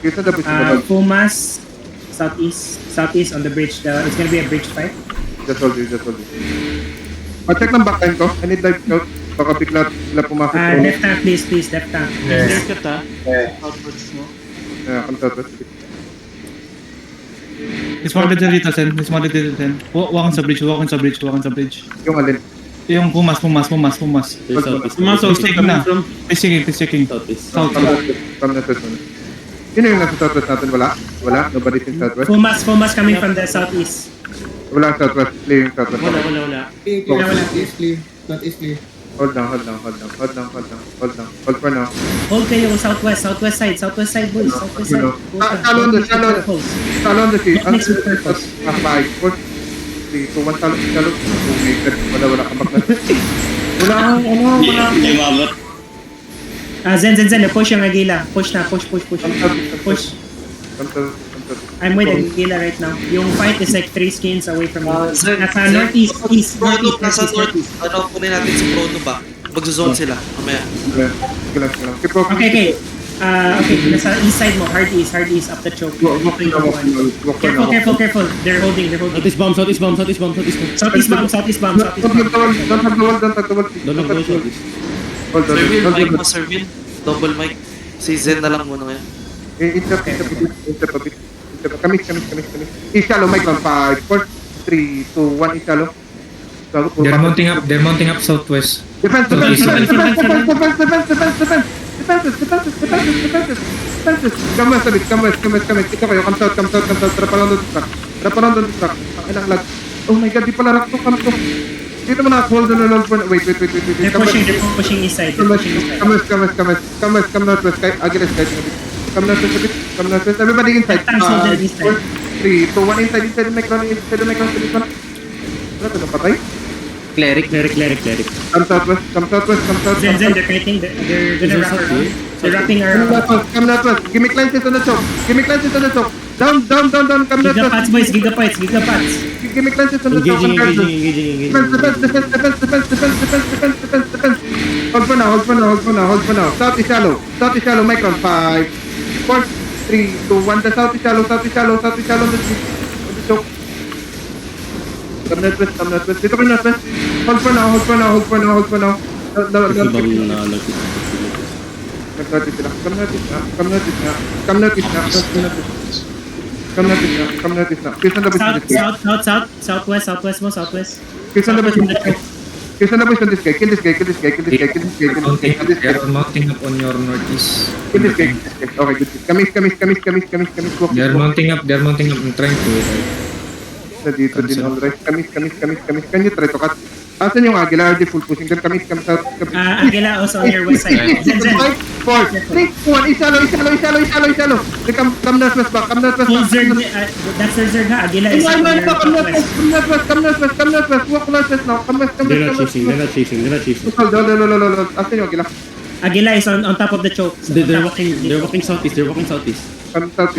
Kiss on the bridge. Pumas, southeast on the bridge. It's gonna be a bridge fight. Just hold it. Check ng backline ko. I need life out. Baka bigla sila pumasok. Left tank, please, left tank. Clear cut outwards mo. Come southwest. Dismounted na dito, Sen. Dismounted dito, Sen. Walk on sa bridge. Yung alin. Yung pumas. Pumasok Please checking na. Please checking. South. Come na southwest. Sino yung nasa southwest natin? Wala? Nobody's in southwest? Pumas coming from the southeast. Wala ang southwest. Clear yung southwest. Wala. Southeast clear. Hold down. Hold for now. Hold kayo southwest side, boys. Southwest side. Shallow on the sea. Next with purpose. Bye. 3, 2, 1, shallow. Wala kang back na. Wala. Zen, push yung Agila. Push na, push. Come to. I'm with Agila right now. Yung fight is like 3 skins away from me. Zen, Nasa northeast. Prono, nasa northeast. Kunin natin si Prono ba? Magzozone sila, mamaya. Keep walking. Okay. Okay, nasa east side mo. Hard east up the choke. Walk for now. Careful. They're holding. Southeast bomb. Southeast bomb. Don't have the wall. Don't go southeast. Hold on. Servil, mic mo, Servil. Double mic. Si Zen na lang muna ngayon. Interrupt a bit. Kamis. Ishallow, mic on 5, 4, 3, 2, 1, ishallow. They're mounting up southwest. Defense. Come west. Ito kayo, come south. Trap around on the truck. Ilang lag. Oh my god, di pala rock to, come to. Dito mo na, hold on. Wait. They're pushing east side. Come northwest. Agres, guys. Come northwest. Everybody inside. 3, 2, 1, inside the micron. Wala to, napatay? Cleric. Come southwest. Zen, they're fighting. They're gonna wrap around. They're wrapping around. Come northwest. Give me cleanses on the choke. Down. Come northwest. Gigapats, boys. Gigapats. Give me cleanses on the choke. Engaging. Defense. Hold for now. South is shallow. Micron. 5, 4, 3, 2, 1. The south is shallow. On the choke. Come northwest. Dito kayo northwest. Hold for now. Nag-northeast sila. Come northeast na. Kiss on the boys. Southwest. Kiss on the boys on this guy. Kill this guy. They're mounting up on your northeast. Kill this guy. Okay, good. Kamis. Walk. They're mounting up. I'm trying to. Dito din on right. Kamis. Can you try to cut? Asan yung Aguilar? Are they full pushing? Then kamis out. Agila also on your west side. Zen. 5, 4, 3, 2, 1. Isalo. Come northwest back. Full Zerg. That's their Zerg ha. Agila is on your southwest. Come northwest. Walk northwest now. Come west. They're not chasing. Hold. Asan yung Aguilar? Agila is on top of the choke. They're walking southeast. Come south.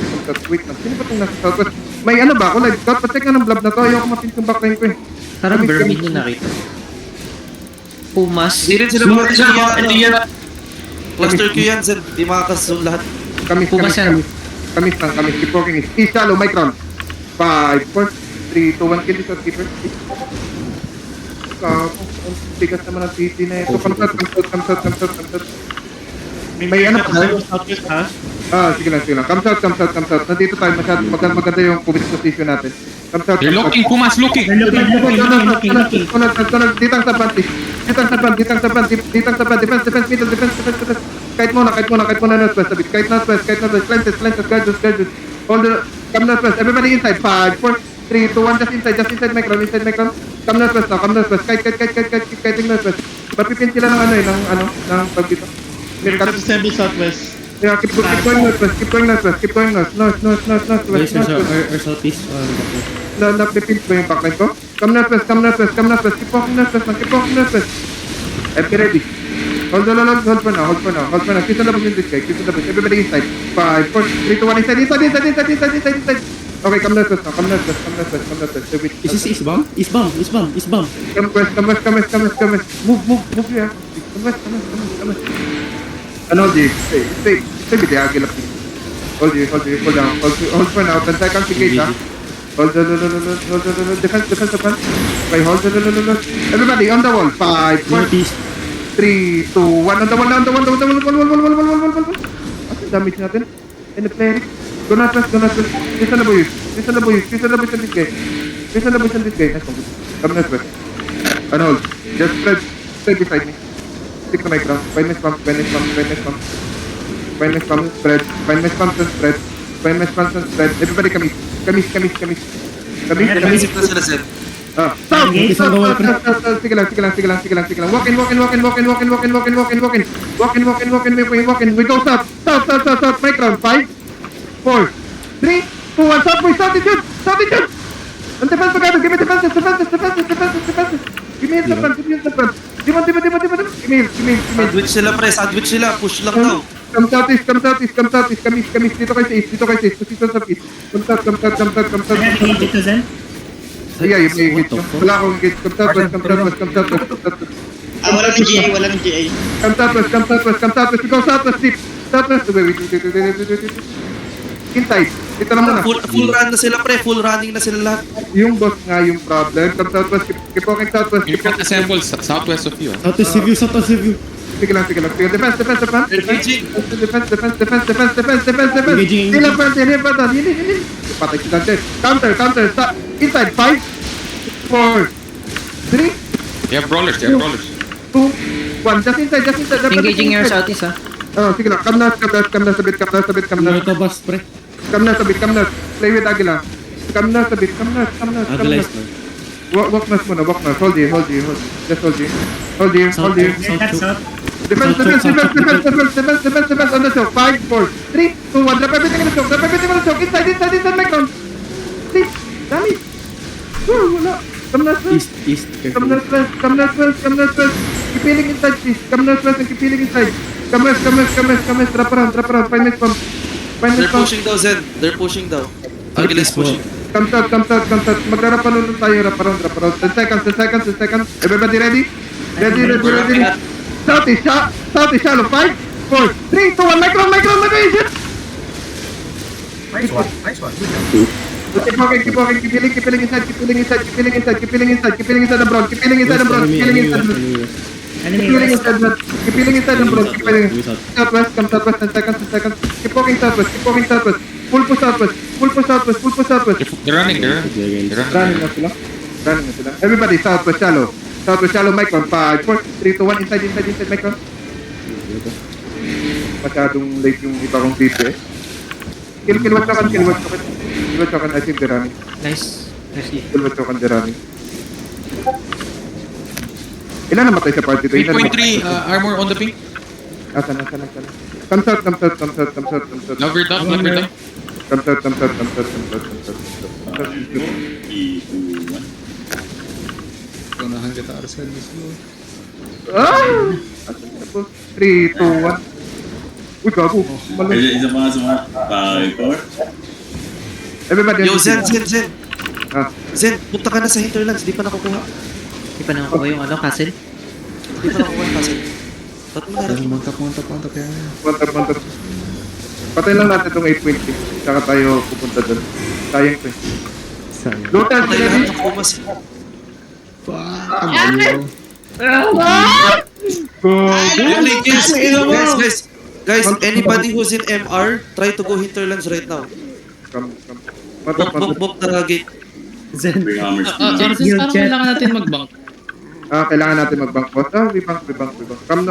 Wait lang. Sino ba itong nasa southwest? May ano ba ako? Like, pacheck na ng blob na to. Ayoko matin yung backline ko eh. Parang Vermin yung nakita. Pumas. Di rin sila mga Cluster Q yan, Zen. Di makakasun lahat. Kamis. Keep walking. East shallow, micron. 5, 4, 3, 2, 1. Kill this keeper. Ang tigas naman ang TT na ito. Come south. May ano pa? Southwest ha? Sige lang. Come south. Nandito tayo. Maganda yung position natin. Come south. They're looking. Pumas looking. They're looking. Ditang sa front. Defense middle. Kahit muna northwest a bit. Kahit northwest. Cleanses. Guards. Hold the. Come northwest. Everybody inside. 5, 4, 3, 2, 1. Just inside micron. Come northwest now. Kahit northwest. Papipin sila ng pag dito. Stable southwest. Yeah, keep going north. North. West or southeast. Napipin ba yung backline ko? Come northwest. Keep walking northwest. And be ready. Hold for now. Kiss on the boys in this guy. Everybody inside. 5, 4, 3, 2, 1. Inside. Okay, come northwest now. Come northwest. Is this east bomb? East bomb. Come west. Move here. Come west. Ano, Jay? Stay with the Agila, please. Hold you, hold down. Hold for now. 10 seconds, engage, ha? Hold. Defense upon. Okay, hold. Everybody, on the wall. 5, 4, Northeast. 3, 2, 1. On the wall. Wall. Ano damage natin? And the player. Do not press. Listen the boys on this guy. Nice one. Come next press. And hold. Just spread beside me. Stick to my ground. Find my spam. Spread. Find my spam and spread. Everybody come in. Naisip na sila, Zen. South! Engage. Sige lang. Walk in. We go south. My ground. 5, 4, 3, 2, 1. South, boys. South is good. And defense together. Give me defense. Give me the front. Dimon. Give me. Sandwich sila, pre. Sandwich sila. Push lang daw. Come southeast. Kamis. Dito kayo sa east. Position sa east. Come south. I have engaged it to Zen. Yeah, you may engage. What the fuck? Wala akong engage. Come southwest. Walang GA. Come southwest. We go southwest, deep. Wait. Inside. Dito lang muna. Full run na sila, pre. Full running na sila lahat. Yung boss nga yung problem. Come southwest. Keep walking southwest. You can assemble southwest of you. Southeast review. Sige lang. Defense. Engaging. Defense. Engaging. Sila front. Yun. Patay si Dante. Counter. Inside. 5, 4, 3, They have brawlers. 2, 1. Just inside. Engaging your southeast, ha? Sige lang. Come na sa bit. Morto bus, pre. Come na. Play with Aguila. Come na sa bit. Agalize na. Walk nas muna. Hold you. Just hold you. South. That's south. Defense on the choke. 5, 4, 3, 2, 1. Drop everything in the choke. Inside my ground. Please. Dami. Wala. Come na stress. East. Come na stress. Keep healing inside, please. Come na stress and keep healing inside. Come rest. Drop around. Find my spam. They're pushing daw, Zen. They're pushing daw. Agile is pushing. Come south. Magra-rap tayo. Rap around. 10 seconds. Everybody ready? Ready. Southeast shallow. 5, 4, 3, 2, 1. Micro. Nice one. Keep healing inside. Keep healing inside the bronze. Keep healing inside the bronze. Enemy west. Keep healing inside the bronze. Southwest. Come southwest. 10 seconds. Keep walking southwest. Full push southwest. They're running. Running na sila. Everybody, southwest shallow, Micron. 5, 4, 3, 2, 1. Inside, Micron. Masyadong late yung iba kong VP eh. Kill watch token. I think they're running. Nice. Kill watch token, they're running. Ilan namatay sa party to? 8.3 armor on the ping. Asan. Come south. Now we're down. Come south. Unahan kita Arcel mismo. Ah! 3, 2, 1. Uy, gago. Isa pa nga sa Everybody. Yo, Zen. Ah. Zen, punta ka na sa hinterlands. Di pa nakukuha. Di pa nakukuha yung castle. Di pa nakukuha yung castle. Ba't mo na Mantap yan. Mantap. Patay lang natin itong 820. Saka tayo pupunta doon. Sayang to eh. Lutas, patay lahat ng kumas. Guys, anybody who's in MR, try to go hinterlands right now. Come. Mantap. Bok na gate. Zen. Parang kailangan natin mag-bank. Kailangan natin mag-bank boss. We bank. Come na.